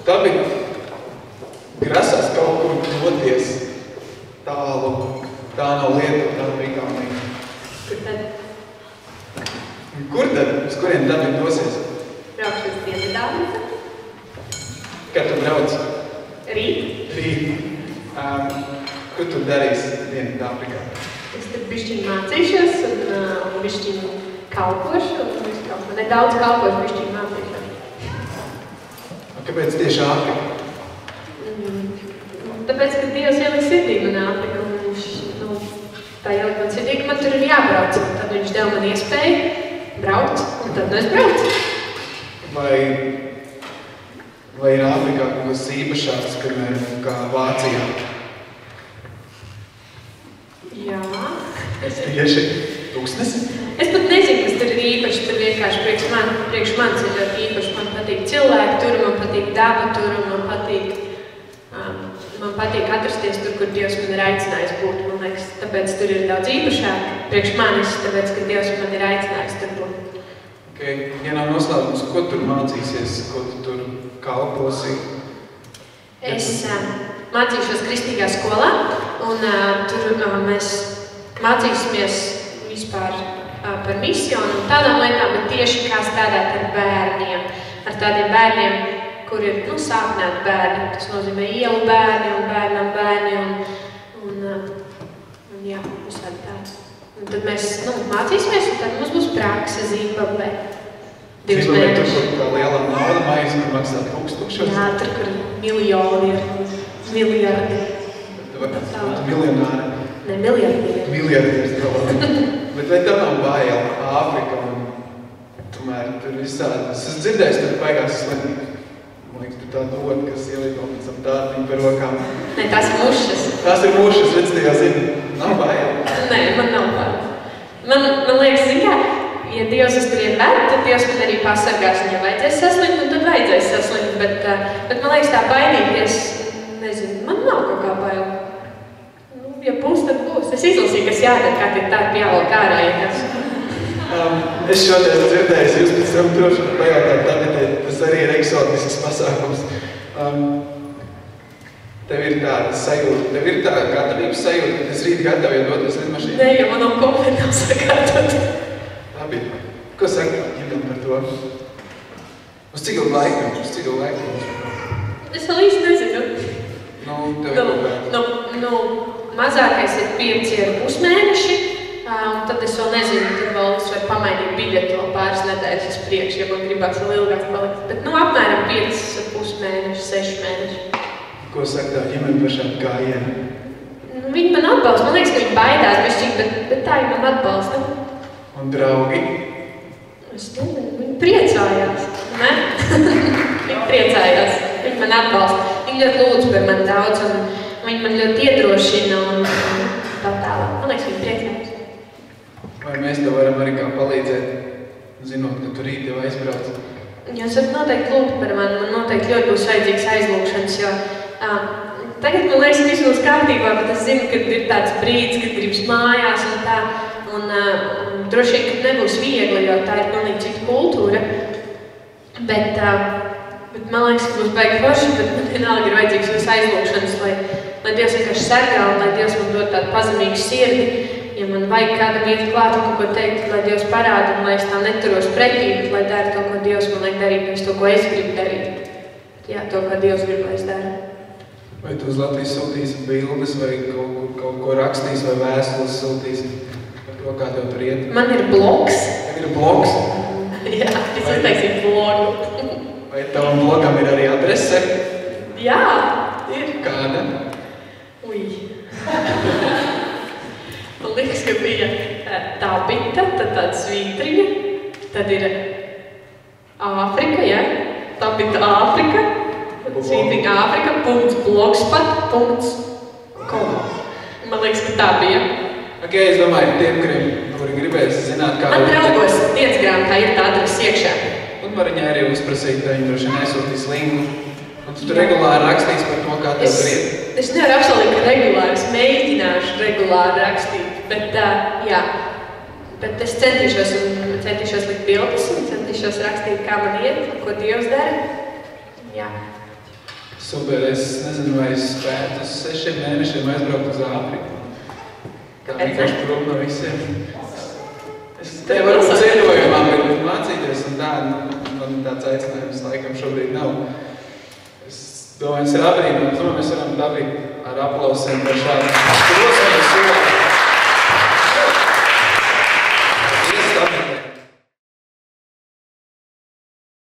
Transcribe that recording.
David grasās kaut kur doties tālu, tā nav Lietuva, tā nav Igaunija. Kur tad? Kur tad? Uz kuriem David dosies? Braukšu uz Dienvidāfriku. Kad tu brauc? Rīt. Ko tu darīsi Dienvidāfrikā? Es tur bišķiņ mācīšos un bišķiņ kalpošu. Nedaudz kalpošu, bišķiņ mācīšos. Kāpēc tieši Āfrika? Tāpēc, ka Dievs ielika sirdī man Āfriku. Un viņš, tā ielika man sirdī, ka man tur ir jābrauc. Tad viņš deva man iespēju braukt, un tad es braucu. Vai ir Āfrikā kaut kas īpašāks, kā Vācijā? Jā. Es tieši tūkstnesi? Es pat nezinu, kas tur ir īpaši. Tur vienkārši priekš manis ir ļoti īpaši. Man patīk cilvēki tur, man patīk daba tur, man patīk atrasties tur, kur Dievs man ir aicinājis būt. Man liekas, tāpēc tur ir daudz īpašāk priekš manis, tāpēc, ka Dievs man ir aicinājis tur būt. Okay. Ja nav noslēgums, ko tur mācīsies, ko tu tur kalposi? Es mācīšos kristīgā skolā, un tur mēs mācīsimies vispār par misionu un tādām lietām, bet tieši kā strādāt ar bērniem, ar tādiem bērniem, kur ir sāpināti bērni. Tas nozīmē ielu bērni un bērnam bērni un jā, visādi tādi. Un tad mēs mācīsimies, un tad mums būs prakse Zimbabvē. 2 mēnešus. Tur, kur tā lielā nauda maize, kur maksā 1000. Jā, tur, kur miljoni ir, miljardi. Tu miljonāri. Ne, miljardi ir. Miljardieris. Bet vai tev nav bail Āfrika un tomēr tur visādi? Es esmu dzirdējis, tur baigās slimības. Man liekas, tur tā dod, kas ielika un pēc tam tādiņu par rokām. Ne, tās ir mušas. Tās ir mušas, redz, tajā zini. Nav bail. Nē, man nav bail. Man liekas, zin kā, ja Dievs uz turien ved, tad Dievs man arī pasargās, un ja vajadzēs saslimt, un tad vajadzēs saslimt. Bet man liekas, tā baidīties, nezinu, man nav kaut kā bail. Ja būs, tad būs. Es izlasīju, kas jādara, kā tie tādi jāvalk ārā, ja kas. Es šodien dzirdēju, jūs pēc tam droši pajautāt, tas arī ir eksotisks pasākums. Tev ir tāda sajūta, tev ir tāda gatavības sajūta, ka es rīt gatavu, ja doties lidmašīnu? Nē, ja man nav komplet nav sakārtot. Labi. Ko saka ģimene par to? Uz cik ilgu laiku? Es vēl īsti nezinu. Mazākais ir 5,5 mēneši, un tad es vēl nezinu, tad vēl es varu pamainīt biļeti vēl pāris nedēļas uz priekšu, ja man gribās vēl ilgāk palikt. Bet apmēram 5,5 mēneši, 6 mēneši. Ko saka tā ģimene par šādu gājienu? Viņi man atbalsta. Man liekas, ka viņi baidās bišķīgi, bet tā viņi man atbalsta. Un draugi? Es nezinu, viņi priecājās. Ne? Viņi priecājās. Viņi man atbalsta. Viņi ļoti lūdz par mani daudz, un viņi man ļoti iedrošina un tā tālāk. Man liekas, viņi priecājās. Vai mēs tev varam arī kā palīdzēt, zinot, ka tu rīt jau aizbrauc? Jūs varat noteikti lūgt par mani. Man noteikti ļoti būs vajadzīgs aizlūgšanas, jo tagad man liekas, ka viss būs kārtībā, bet es zinu, ka ir tāds brīdis, kad gribas mājās un tā. Un droši vien, ka nebūs viegli, jo tā ir pilnīgi cita kultūra. Bet man liekas, ka būs baigi forši, bet man vienalga ir vajadzīgs viss aizlūgšanas, lai Dievs vienkārši sargā un lai Dievs man dod tādu pazemīgu sirdi. Ja man vajag kādam iet klāt un kaut ko teikt, lai Dievs parāda un lai es tā neturos pretī, bet lai dara to, ko Dievs man liek darīt, nevis to, ko es gribu darīt. Jā, to, ko Dievs grib, lai es daru. Vai tu uz Latvijas sūtīsi bildes vai kaut ko rakstīsi vai vēstules sūtīsi par to, kā tev tur iet? Man ir blogs. Tev ir blogs? Jā, es uztaisīju blogu. Vai tavam blogam ir arī adrese? Jā, ir. Kāda? Ui. Man liekas, ka bija Tabita, tad tāda svītriņa, tad ir Āfrika, ja? Tabita Āfrika, svītriņa Āfrika, .blogspot.com. Man liekas, ka tā bija. Ok, es domāju, tiem, kuri gribēs zināt, kā... Man draugos tiecgrāmatā ir tā adrese iekšā. Un var viņai arī uzprasīt, ka viņi droši nesūtīs linku. Un tu regulāri rakstīs par to, kā tev tur iet. Es nevaru apsolīt, ka regulāri, es mēģināšu regulāri rakstīt, bet jā. Bet es centīšos likt bildes un centīšos rakstīt, kā man iet, ko Dievs dara. Jā. Super, es nezinu, vai es spētu uz 6 mēnešiem aizbraukt uz Āfriku. Tā vienkārši prom no visiem. Es te varbūt ceļojumā, bet mācīties un tā, man tāds aicinājums laikam šobrīd nav. Es domāju, es ir apbrīnums, mēs varam dabīt ar aplausiem par šādu.